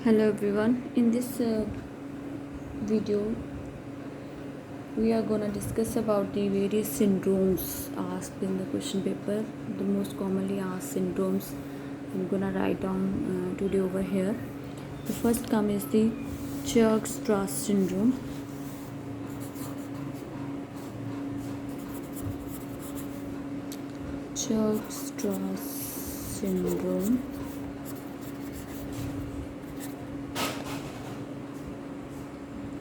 Hello everyone. In this video we are going to discuss about the various syndromes asked in the question paper, the most commonly asked syndromes. I'm going to write down today over here. The first come is the Churg-Strauss syndrome. Churg-Strauss syndrome.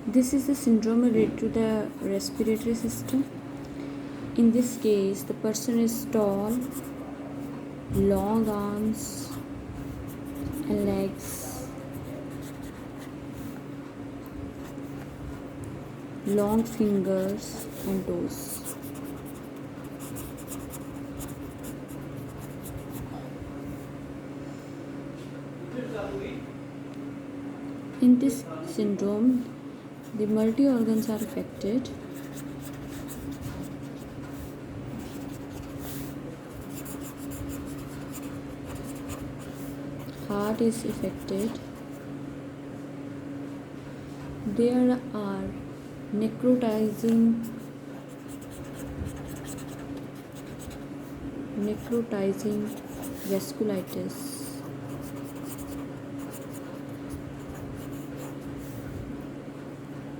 This is a syndrome related to the respiratory system. In this case, the person is tall, long arms and legs, long fingers and toes. In this syndrome, the multi-organs are affected. Heart is affected. There are necrotizing vasculitis.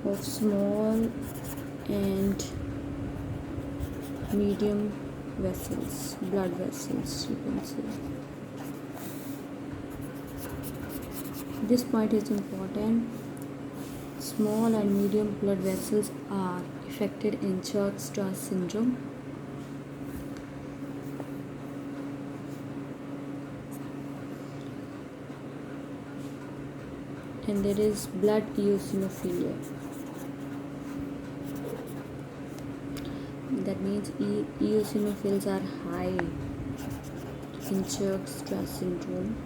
Of small and medium vessels, blood vessels, you can say. This point is important. Small and medium blood vessels are affected in Churg-Strauss syndrome. And there is blood eosinophilia. That means eosinophils are high in Churg-Strauss syndrome.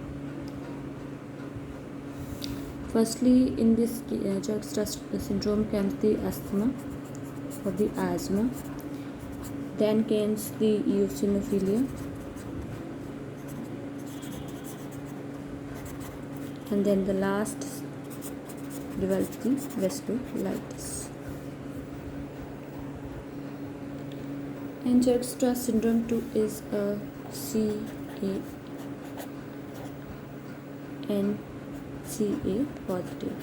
Firstly, in this Churg-Strauss syndrome comes the asthma or the asthma. Then comes the eosinophilia. And then the last develops the vasculitis. And Churg-Strauss syndrome 2 is a CA positive.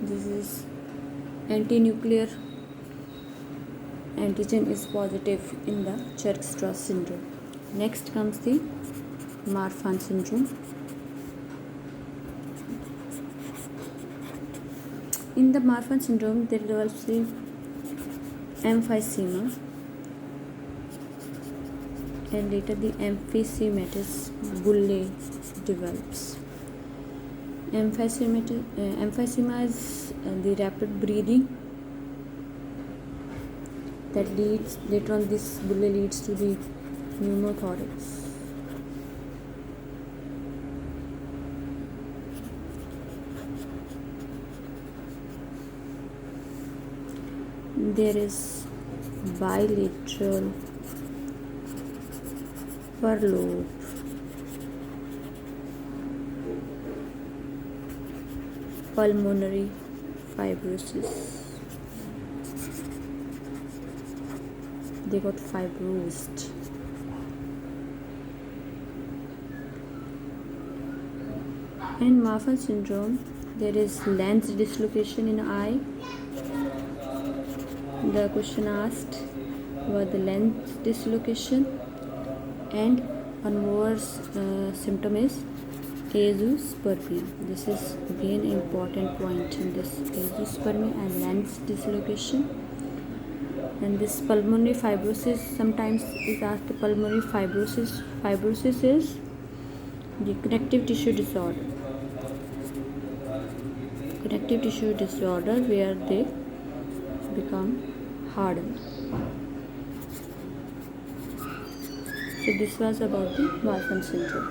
This is anti-nuclear antigen is positive in the Churg-Strauss syndrome. Next comes the Marfan syndrome. In the Marfan syndrome, there develops the emphysema and later the emphysematous bullae develops. Emphysema is the rapid breathing that leads, later on this bullae leads to the pneumothorax. There is bilateral furlough, pulmonary fibrosis. They got fibrosed. In Marfan syndrome, there is lens dislocation in eye. The question asked was the lens dislocation, and one more symptom is azoospermia. This is again important point in this azoospermia and lens dislocation. And this pulmonary fibrosis sometimes is asked. The pulmonary fibrosis is the connective tissue disorder. Connective tissue disorder where they become hardened. So this was about the Marfan syndrome.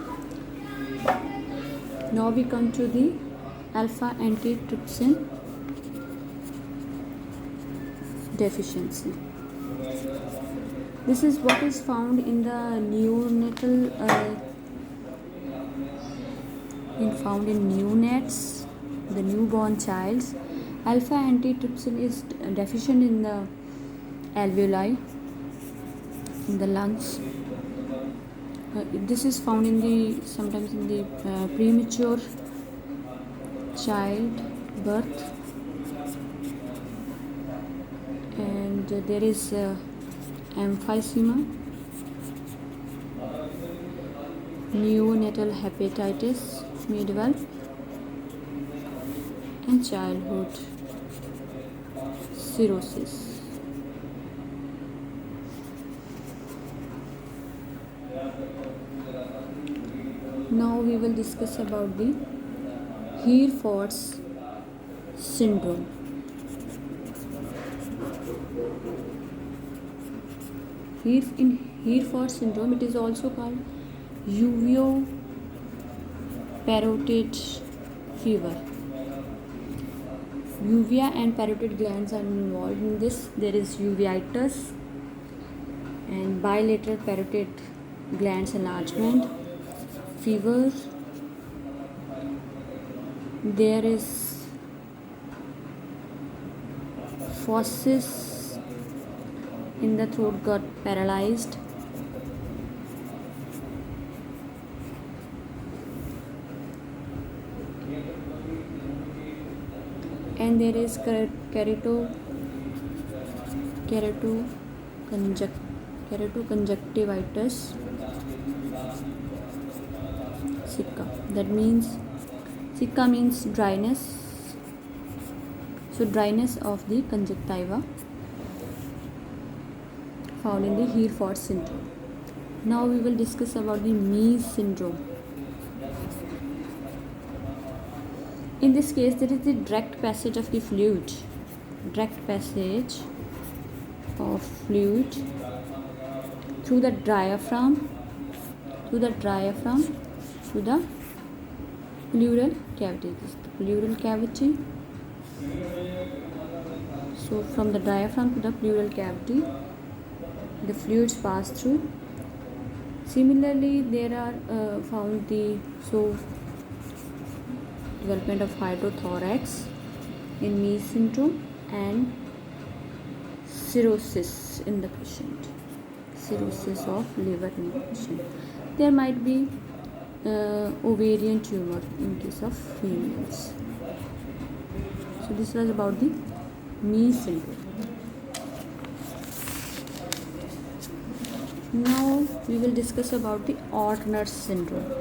Now we come to the alpha antitrypsin deficiency. This is what is found in the neonatal found in neonates, the newborn childs. Alpha antitrypsin is deficient in the alveoli, in the lungs. This is found in the sometimes in the premature child birth, and there is emphysema, neonatal hepatitis may develop, and childhood cirrhosis. Now we will discuss about the Hereford's syndrome. In Hereford's syndrome, it is also called uveo parotid fever. Uvea and parotid glands are involved in this. There is uveitis and bilateral parotid glands enlargement, fever. There is fauces in the throat, got paralyzed. And there is keratoconjunctivitis, sicca. That means sicca means dryness. So dryness of the conjunctiva found in the Hereford syndrome. Now we will discuss about the Mees syndrome. In this case, there is the direct passage of the fluid. Direct passage of fluid through the diaphragm to the pleural cavity. This is the pleural cavity. So from the diaphragm to the pleural cavity, the fluids pass through. Similarly, there are found the development of hydrothorax in Mees syndrome and cirrhosis in the patient. Cirrhosis of liver in the patient. There might be ovarian tumor in case of females. So this was about the Mees syndrome. Now we will discuss about the Ortner's syndrome.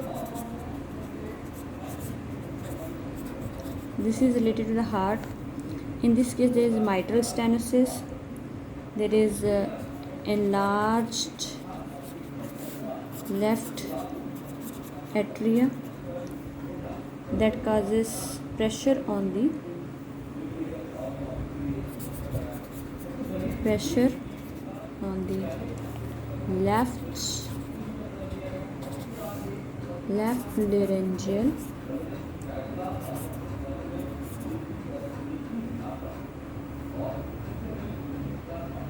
This is related to the heart. In this case, there is mitral stenosis. There is enlarged left atria that causes pressure on the left laryngeal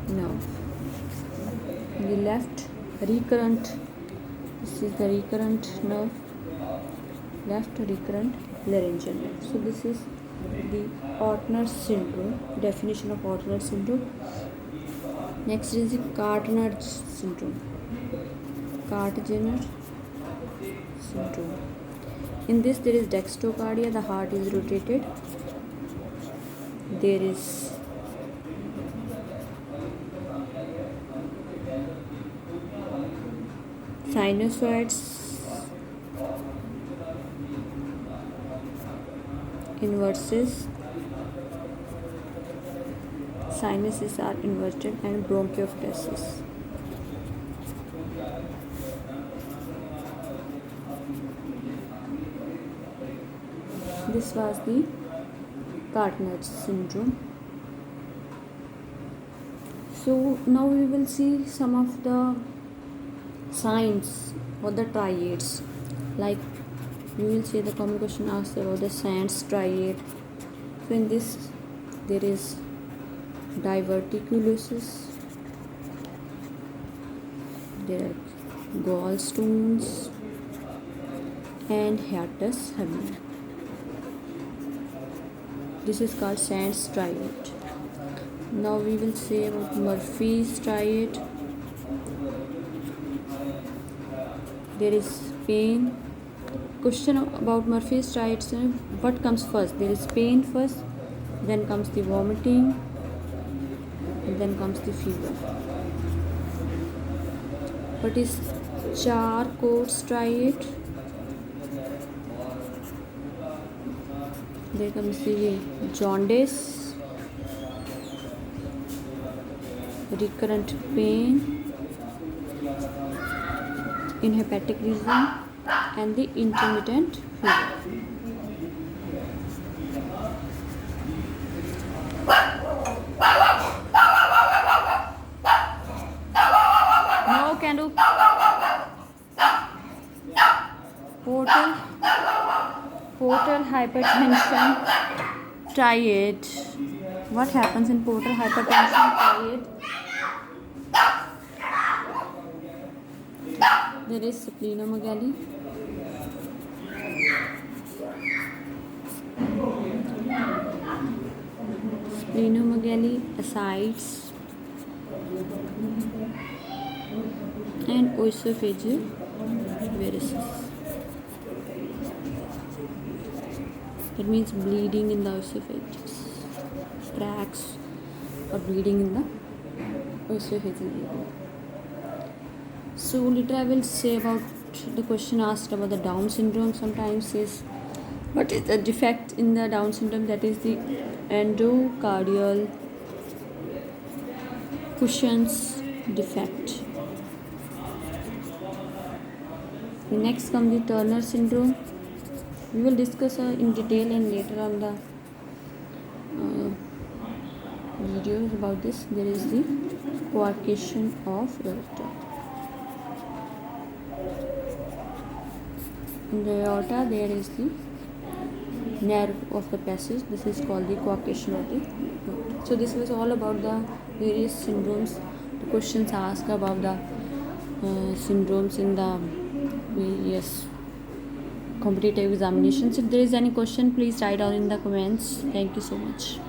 nerve. The left recurrent, this is the recurrent nerve, left recurrent laryngeal nerve. So this is the Ortner's syndrome, definition of Ortner's syndrome. Next is the Cardinal syndrome. Cartagena syndrome. In this, there is dextrocardia, the heart is rotated. There is sinusoids inverses, sinuses are inverted, and bronchioptesis. This was the Cardinal syndrome. So now we will see some of the signs or the triads. Like you will see the common question asked about the Sands triad. So in this there is diverticulosis, there are gallstones, and hiatus hernia. This is called Sand's triad. Now we will say about Murphy's triad. There is pain. Question about Murphy's triad: what comes first? There is pain first, then comes the vomiting, and then comes the fever. What is Charcot's triad? There comes the jaundice, recurrent pain in hepatic region, and the intermittent fever. Now can do portal hypertension triad. What happens in portal hypertension triad? There is splenomegaly, ascites, and oesophageal varices. That means bleeding in the oesophagus, cracks or bleeding in the oesophageal area. So later I will say about the question asked about the Down syndrome. Sometimes is what is the defect in the Down syndrome? That is the endocardial Cushing's defect. Next comes the Turner syndrome. We will discuss in detail and later on the videos about this. There is the coarctation of aorta. In the aorta there is the nerve of the passage. This is called the coarctation of the aorta. So this was all about the various syndromes. The questions asked about the syndromes in the various competitive examinations. If there is any question, please write down in the comments. Thank you so much.